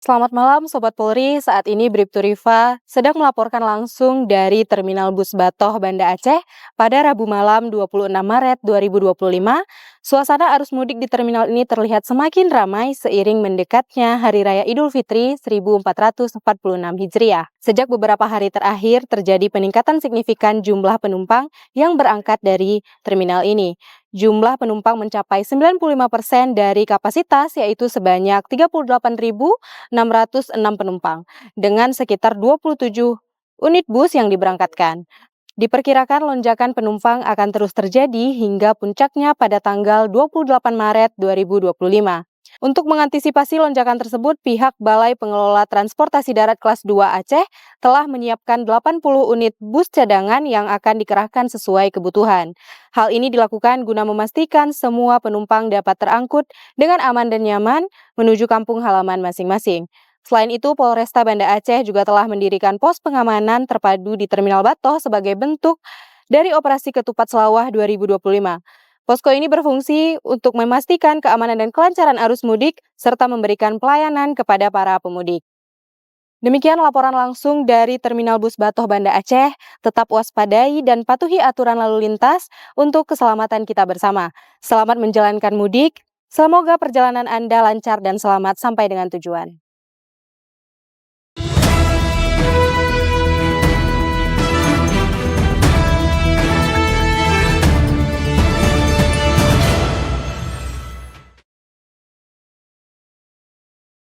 Selamat malam Sobat Polri, saat ini Bribtu Riva sedang melaporkan langsung dari Terminal Bus Batoh, Banda Aceh pada Rabu malam 26 Maret 2025. Suasana arus mudik di terminal ini terlihat semakin ramai seiring mendekatnya Hari Raya Idul Fitri 1446 Hijriah. Sejak beberapa hari terakhir terjadi peningkatan signifikan jumlah penumpang yang berangkat dari terminal ini. Jumlah penumpang mencapai 95% dari kapasitas, yaitu sebanyak 38.606 penumpang, dengan sekitar 27 unit bus yang diberangkatkan. Diperkirakan lonjakan penumpang akan terus terjadi hingga puncaknya pada tanggal 28 Maret 2025. Untuk mengantisipasi lonjakan tersebut, pihak Balai Pengelola Transportasi Darat Kelas 2 Aceh telah menyiapkan 80 unit bus cadangan yang akan dikerahkan sesuai kebutuhan. Hal ini dilakukan guna memastikan semua penumpang dapat terangkut dengan aman dan nyaman menuju kampung halaman masing-masing. Selain itu, Polresta Banda Aceh juga telah mendirikan pos pengamanan terpadu di Terminal Batoh sebagai bentuk dari Operasi Ketupat Selawah 2025. Posko ini berfungsi untuk memastikan keamanan dan kelancaran arus mudik, serta memberikan pelayanan kepada para pemudik. Demikian laporan langsung dari Terminal Bus Batoh, Banda Aceh. Tetap waspadai dan patuhi aturan lalu lintas untuk keselamatan kita bersama. Selamat menjalankan mudik, semoga perjalanan Anda lancar dan selamat sampai dengan tujuan.